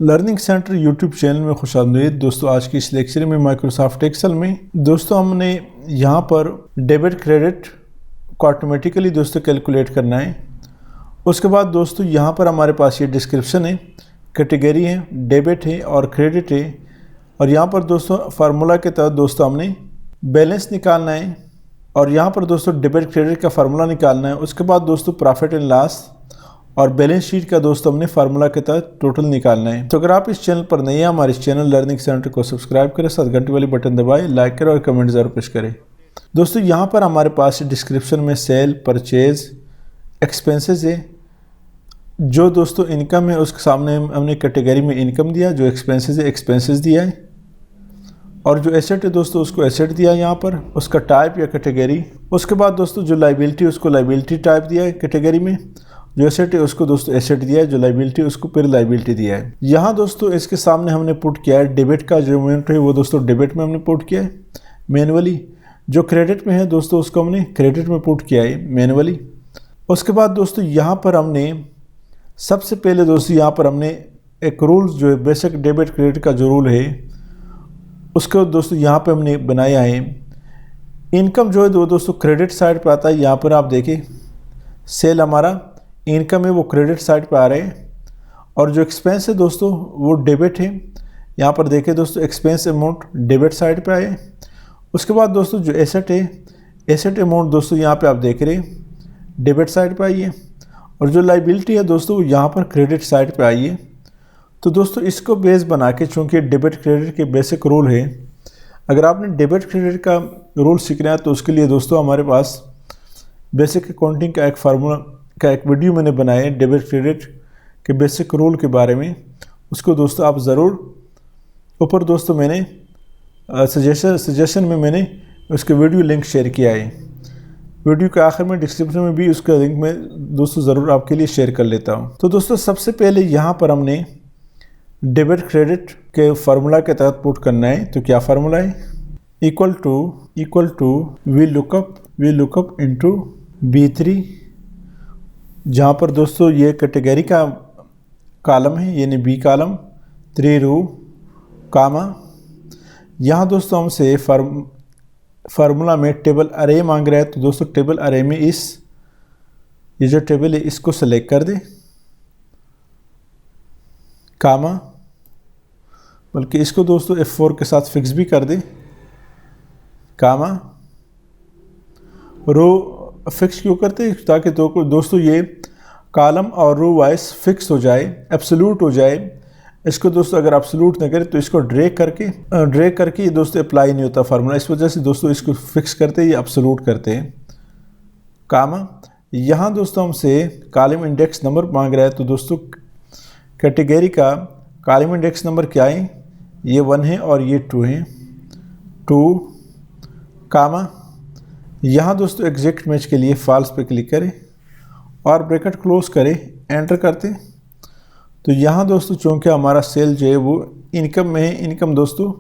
Learning centre YouTube channel में खुशामदीद। दोस्तों आज की इस लेक्चर में माइक्रोसॉफ्ट एक्सेल में दोस्तों हमने यहाँ पर डेबिट क्रेडिट को ऑटोमेटिकली दोस्तों कैलकुलेट करना है। उसके बाद दोस्तों यहाँ पर हमारे पास ये डिस्क्रिप्शन है, कैटेगरी है, डेबिट है और क्रेडिट है। और यहाँ पर दोस्तों फार्मूला के तहत दोस्तों हमने बैलेंस निकालना है और यहाँ पर दोस्तों डेबिट क्रेडिट का फार्मूला निकालना है। उसके बाद दोस्तों प्रॉफिट एंड लॉस और बैलेंस शीट का दोस्तों हमने फार्मूला के तहत टोटल निकालना है। तो अगर आप इस चैनल पर नए हैं, हमारे इस चैनल लर्निंग सेंटर को सब्सक्राइब करें, साथ घंटे वाली बटन दबाएं, लाइक करें और कमेंट ज़रूर पेश करें। दोस्तों यहाँ पर हमारे पास डिस्क्रिप्शन में सेल, परचेज, एक्सपेंसेस है। जो दोस्तों इनकम है उसके सामने हमने कैटेगरी में इनकम दिया, जो एक्सपेंसेस है एक्सपेंसेस दिया है, और जो एसेट है दोस्तों उसको एसेट दिया यहाँ पर, उसका टाइप या कैटेगरी। उसके बाद दोस्तों जो लाइबिलिटी उसको लाइबिलिटी टाइप दिया है कैटेगरी में, जो एसेट है उसको दोस्तों एसेट दिया है, जो लाइबिलिटी उसको फिर लाइबिलिटी दिया है। यहाँ दोस्तों इसके सामने हमने पुट किया है डेबिट का जो अमाउंट है वो दोस्तों डेबिट में हमने पुट किया है मैनुअली। जो क्रेडिट में है दोस्तों उसको हमने क्रेडिट में पुट किया है मैनुअली। उसके बाद दोस्तों यहाँ पर हमने सबसे पहले दोस्तों यहाँ पर हमने एक रूल जो है बेसिक डेबिट क्रेडिट का जो रूल है उसको दोस्तों यहाँ पे हमने बनाया है। इनकम जो है दोस्तों क्रेडिट साइड पे आता है। यहाँ पर आप देखें सेल हमारा इनकम है वो क्रेडिट साइड पे आ रहे हैं, और जो एक्सपेंस है दोस्तों वो डेबिट है। यहाँ पर देखें दोस्तों एक्सपेंस अमाउंट डेबिट साइड पे आए। उसके बाद दोस्तों जो एसेट है एसेट अमाउंट दोस्तों यहाँ पे आप देख रहे हैं डेबिट साइड पे आई है, और जो लाइबिलिटी है दोस्तों यहाँ पर क्रेडिट साइड पे आई है। तो दोस्तों इसको बेस बना के, चूँकि डेबिट क्रेडिट के बेसिक रूल है, अगर आपने डेबिट क्रेडिट का रूल सीखना है तो उसके लिए दोस्तों हमारे पास बेसिक अकाउंटिंग का एक फार्मूला का एक वीडियो मैंने बनाया है डेबिट क्रेडिट के बेसिक रूल के बारे में। उसको दोस्तों आप ज़रूर ऊपर दोस्तों मैंने सजेशन में मैंने उसके वीडियो लिंक शेयर किया है। वीडियो के आखिर में डिस्क्रिप्शन में भी उसका लिंक मैं दोस्तों ज़रूर आपके लिए शेयर कर लेता हूँ। तो दोस्तों सबसे पहले यहाँ पर हमने डेबिट क्रेडिट के फार्मूला के तहत पुट करना है। तो क्या फार्मूला है? Equal to V lookup into B3, जहाँ पर दोस्तों ये कैटेगरी का कॉलम है यानी बी कॉलम, 3 रो कामा। यहाँ दोस्तों हमसे फार्मूला में टेबल अरे मांग रहा है, तो दोस्तों टेबल अरे में ये जो टेबल है इसको सेलेक्ट कर दे, कामा, बल्कि इसको दोस्तों F4 के साथ फिक्स भी कर दे, कामा। रो फिक्स क्यों करते हैं? ताकि तो दोस्तों ये कॉलम और रो वाइज फिक्स हो जाए, एब्सोल्यूट हो जाए। इसको दोस्तों अगर एब्सोल्यूट न करें तो इसको ड्रैग करके ये दोस्तों अप्लाई नहीं होता फार्मूला। इस वजह से दोस्तों इसको फिक्स करते हैं, ये एब्सोल्यूट करते हैं, कामा। यहाँ दोस्तों हमसे कॉलम इंडेक्स नंबर मांग रहा है, तो दोस्तों कैटेगरी का कॉलम इंडेक्स नंबर क्या है? ये 1 है और ये 2 है, 2, कामा। यहाँ दोस्तों एग्जैक्ट मैच के लिए फॉल्स पे क्लिक करें और ब्रैकेट क्लोज करें, एंटर करते। तो यहाँ दोस्तों चूँकि हमारा सेल जो है वो इनकम में है, इनकम दोस्तों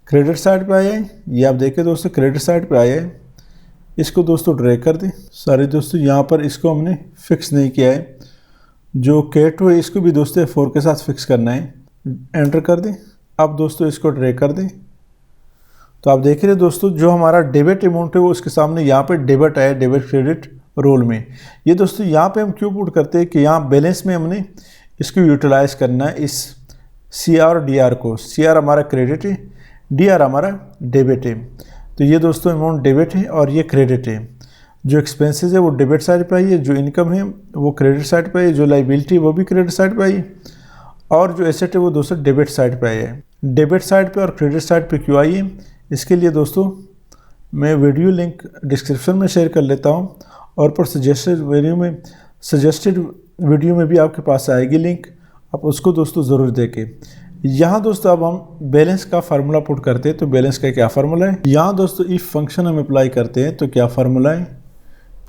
क्रेडिट साइड पे आया है। ये आप देखें दोस्तों क्रेडिट साइड पे आया है। इसको दोस्तों ड्रैग कर दें। सारे दोस्तों यहाँ पर इसको हमने फिक्स नहीं किया है। जो K2 है इसको भी दोस्तों F4 के साथ फिक्स करना है, एंटर कर दें। अब दोस्तों इसको ड्रैग कर दें। तो आप देख रहे हैं दोस्तों जो हमारा डेबिट अमाउंट है वो उसके सामने यहाँ पे डेबिट आया डेबिट क्रेडिट रोल में। ये दोस्तों यहाँ पे हम क्यों पुट करते हैं कि यहाँ बैलेंस में हमने इसको यूटिलाइज करना है, इस CR और DR को। CR हमारा क्रेडिट है, DR हमारा डेबिट है। तो ये दोस्तों अमाउंट डेबिट है और ये क्रेडिट है। जो एक्सपेंसेस है वो डेबिट साइड पे आई है, जो इनकम है वो क्रेडिट साइड पे है, जो लाइबिलिटी है वो भी क्रेडिट साइड पे आई है, और जो एसेट है वो दोस्तों डेबिट साइड पे आई है। डेबिट साइड पे और क्रेडिट साइड पे क्यों आई है, इसके लिए दोस्तों मैं वीडियो लिंक डिस्क्रिप्शन में शेयर कर लेता हूँ, और पर सजेस्टेड वीडियो में भी आपके पास आएगी लिंक, आप उसको दोस्तों ज़रूर देखें। यहाँ दोस्तों अब हम बैलेंस का फार्मूला पुट करते हैं। तो बैलेंस का क्या फार्मूला है? यहाँ दोस्तों इफ़ फंक्शन हम अप्लाई करते हैं। तो क्या फार्मूला है?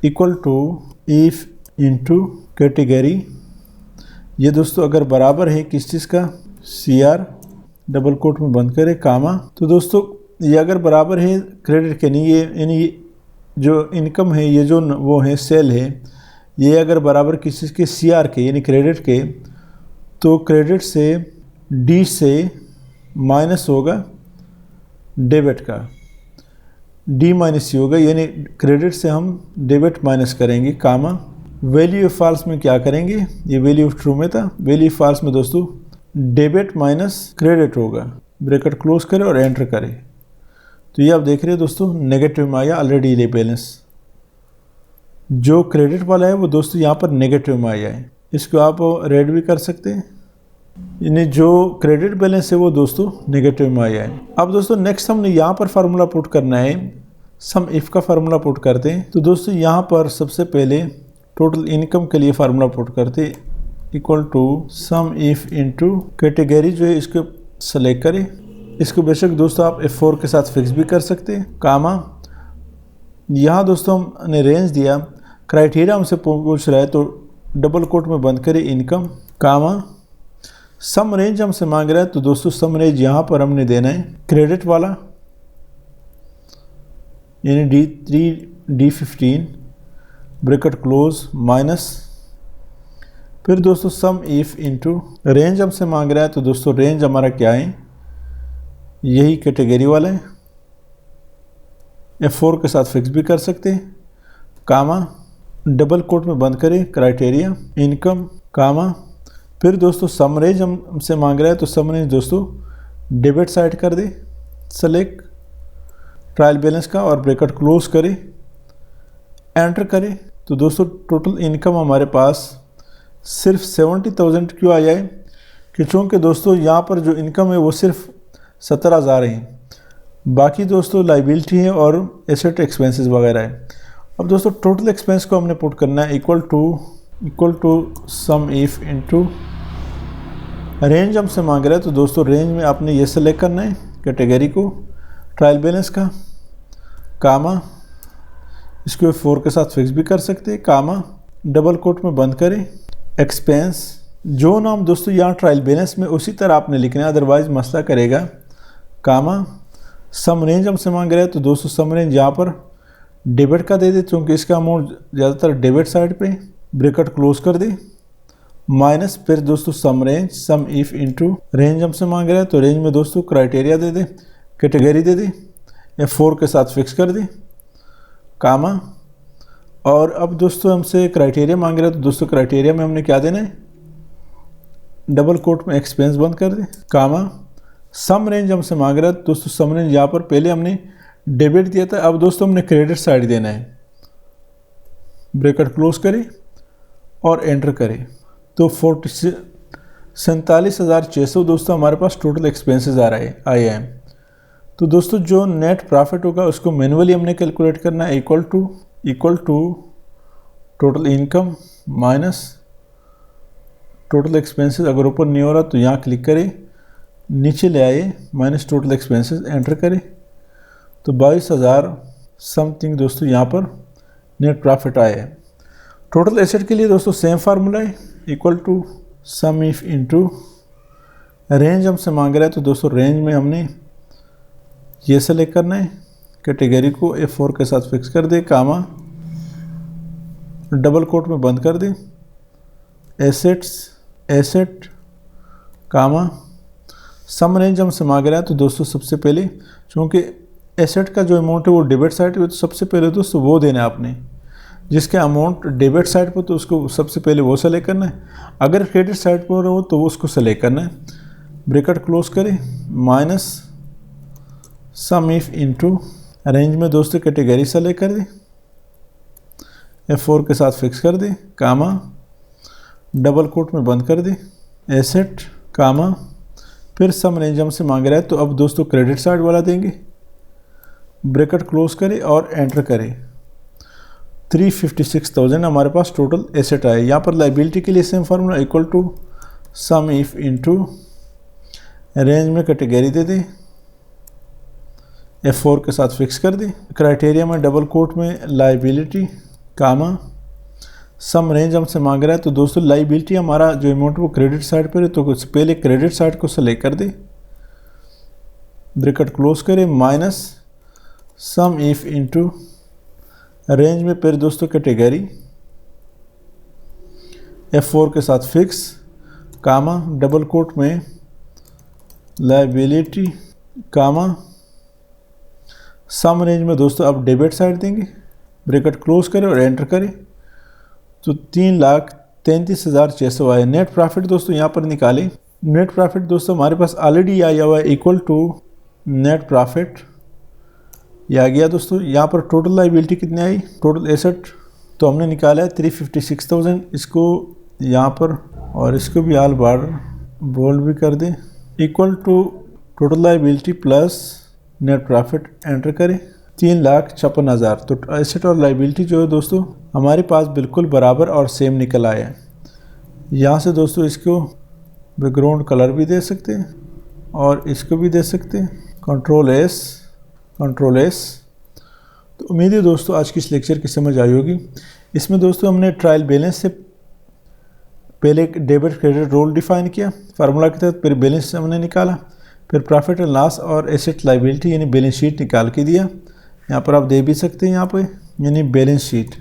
Equal to if into category. ये दोस्तों अगर बराबर है किस चीज़ का? CR डबल कोट में बंद करें, कामा। तो दोस्तों ये अगर बराबर है क्रेडिट के नहीं, ये यानी जो इनकम है, ये जो वो है सेल है, ये अगर बराबर किसी चीज़ के CR के यानी क्रेडिट के, तो क्रेडिट से डी से माइनस होगा डेबिट का, डी माइनस सी होगा, यानी क्रेडिट से हम डेबिट माइनस करेंगे, कामा वैल्यू ऑफ फॉल्स में क्या करेंगे, ये वैल्यू ऑफ ट्रू में था, वैल्यू ऑफ फॉल्स में दोस्तों डेबिट माइनस क्रेडिट होगा, ब्रैकेट क्लोज करें और एंटर करें। तो ये आप देख रहे हैं दोस्तों नेगेटिव में आया ऑलरेडी ये बैलेंस, जो क्रेडिट वाला है वो दोस्तों यहाँ पर नेगेटिव में आया है, इसको आप रेड भी कर सकते हैं, यानी जो क्रेडिट बैलेंस है वो दोस्तों नेगेटिव में आया है। अब दोस्तों नेक्स्ट हमने यहाँ पर फार्मूला पुट करना है, सम इफ का फार्मूला पुट करते हैं। तो दोस्तों यहाँ पर सबसे पहले टोटल इनकम के लिए फार्मूला पुट करते हैं, equal to sum if into category जो है इसको सेलेक्ट करें, इसको बेशक दोस्तों आप F4 के साथ फिक्स भी कर सकते हैं, कामा यहाँ दोस्तों हमने रेंज दिया, क्राइटेरिया हमसे पूछ रहा है तो डबल कोट में बंद करें इनकम, कामा सम रेंज हमसे मांग रहा है तो दोस्तों सम रेंज यहाँ पर हमने देना है क्रेडिट वाला, यानी D3 D15 bracket close minus, फिर दोस्तों सम इफ इनटू रेंज हमसे मांग रहा है तो दोस्तों रेंज हमारा क्या है, यही कैटेगरी वाला है, F4 के साथ फिक्स भी कर सकते हैं, कामा डबल कोट में बंद करें क्राइटेरिया इनकम, कामा फिर दोस्तों सम रेंज हमसे मांग रहा है तो सम रेंज दोस्तों डेबिट साइड कर दे, सेलेक्ट ट्रायल बैलेंस का और ब्रैकेट क्लोज करें, एंटर करें। तो दोस्तों टोटल इनकम हमारे पास सिर्फ 70,000 क्यों आया है, कि चूँकि दोस्तों यहाँ पर जो इनकम है वो सिर्फ 17,000 है, बाकी दोस्तों लाइबिलिटी है और एसेट एक्सपेंसेस वगैरह है। अब दोस्तों टोटल एक्सपेंस को हमने पुट करना है equal to sum if into range हमसे मांग रहा है तो दोस्तों रेंज में आपने ये सेलेक्ट करना है कैटेगरी को, ट्रायल बैलेंस का, कामा इसको 4 के साथ फिक्स भी कर सकते हैं, कामा डबल कोट में बंद करें एक्सपेंस, जो नाम दोस्तों यहाँ ट्रायल बैलेंस में उसी तरह आपने लिखना है, अदरवाइज मसला करेगा, कामा सम रेंज हमसे मांग रहा है तो दोस्तों सम रेंज यहाँ पर डेबिट का दे दे, क्योंकि इसका अमाउंट ज़्यादातर डेबिट साइड पे, ब्रैकेट क्लोज कर दे माइनस, फिर दोस्तों sum range sum if into range हमसे मांग रहा है तो रेंज में दोस्तों क्राइटेरिया दे दे, कैटेगरी दे दे, F4 के साथ फिक्स कर दे, कामा और अब दोस्तों हमसे क्राइटेरिया मांग रहा है तो दोस्तों क्राइटेरिया में हमने क्या देना है, डबल कोट में एक्सपेंस बंद कर दे, कामा सम रेंज हमसे मांग रहा है दोस्तों सम रेंज यहाँ पर पहले हमने डेबिट दिया था, अब दोस्तों हमने क्रेडिट साइड देना है, ब्रैकेट क्लोज करें और एंटर करें। तो 47,600 दोस्तों हमारे पास टोटल एक्सपेंसेस आए हैं। तो दोस्तों जो नेट प्रॉफिट होगा उसको मैनुअली हमने कैलकुलेट करना है, equal to total income minus total expenses, अगर ऊपर नहीं हो रहा तो यहाँ क्लिक करें, नीचे ले आए माइनस टोटल एक्सपेंसेस, एंटर करें तो 22,000 समथिंग दोस्तों यहाँ पर नेट प्रॉफिट आया है। टोटल एसेट के लिए दोस्तों सेम फार्मूला है, equal to sum if into range हमसे मांग रहा है तो दोस्तों रेंज में हमने ये सेलेक्ट करना है, कैटेगरी को F4 के साथ फिक्स कर दे, कामा डबल कोट में बंद कर दे, एसेट कामा सम रेंज हमसे मांग रहा है तो दोस्तों सबसे पहले चूँकि एसेट का जो अमाउंट है वो डेबिट साइड पे, तो सबसे पहले दोस्तों वो देना है आपने, जिसके अमाउंट डेबिट साइड पर तो उसको सबसे पहले वो सेलेक्ट करना है, अगर क्रेडिट साइड पर हो तो वो उसको सेलेक्ट करना है, ब्रैकेट क्लोज करें minus sum if into range में दोस्तों कैटेगरी सेलेक्ट कर दे, F4 के साथ फिक्स कर दे, कामा डबल कोट में बंद कर दे, एसेट कामा फिर सम रेंज हमसे मांग रहा है तो अब दोस्तों क्रेडिट साइड वाला देंगे, ब्रैकेट क्लोज करें और एंटर करें। 356,000 हमारे पास टोटल एसेट आए। यहाँ पर लाइबिलिटी के लिए same formula, equal to sum if into range में कैटेगरी दे दे, F4 के साथ फिक्स कर दे, क्राइटेरिया में डबल कोट में लाइबिलिटी कामा सम रेंज हमसे मांग रहा है तो दोस्तों लाइबिलिटी हमारा जो अमाउंट वो क्रेडिट साइड पर है तो पहले क्रेडिट साइड को सेलेक्ट कर दे, ब्रैकेट क्लोज करें minus sum if into range में फिर दोस्तों कैटेगरी F4 के साथ फिक्स कामा डबल कोट में लायबिलिटी कामा सम रेंज में दोस्तों आप डेबिट साइड देंगे, ब्रैकेट क्लोज करें और एंटर करें तो 3,33,600 आए। नेट प्रॉफिट दोस्तों यहाँ पर निकालें। नेट प्रॉफिट दोस्तों हमारे पास ऑलरेडी आया हुआ है इक्वल टू नेट प्रॉफिट, ये आ गया दोस्तों। यहाँ पर टोटल लायबिलिटी कितनी आई, टोटल एसेट तो हमने निकाला है 356,000। इसको यहाँ पर और इसको भी आल बार बोल्ड भी कर दें, equal to total liability plus net profit, enter करें 3,56,000। तो एसेट और लायबिलिटी जो है दोस्तों हमारे पास बिल्कुल बराबर और सेम निकल आया है। यहाँ से दोस्तों इसको बैकग्राउंड कलर भी दे सकते हैं और इसको भी दे सकते हैं, कंट्रोल एस। तो उम्मीद है दोस्तों आज की इस लेक्चर की समझ आई होगी। इसमें दोस्तों हमने ट्रायल बैलेंस से पहले एक डेबिट क्रेडिट रोल डिफाइन किया फार्मूला के तहत, फिर बैलेंस हमने निकाला, फिर प्रॉफिट एंड लॉस और एसेट लायबिलिटी यानी बैलेंस शीट निकाल के दिया। यहाँ पर आप दे भी सकते हैं यहाँ पे यानी balance sheet.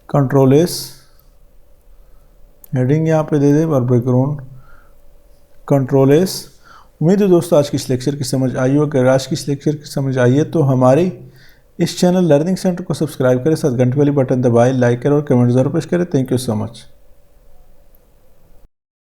Control S, heading यहाँ पे दे दे और बैकग्राउंड कंट्रोल एस। उम्मीद है दोस्तों आज की इस लेक्चर की समझ आई हो। अगर आज की इस लेक्चर की समझ आई है तो हमारे इस चैनल लर्निंग सेंटर को सब्सक्राइब करें, साथ घंटे वाली बटन दबाएं, लाइक करें और कमेंट जरूर पेश करें। Thank you so much.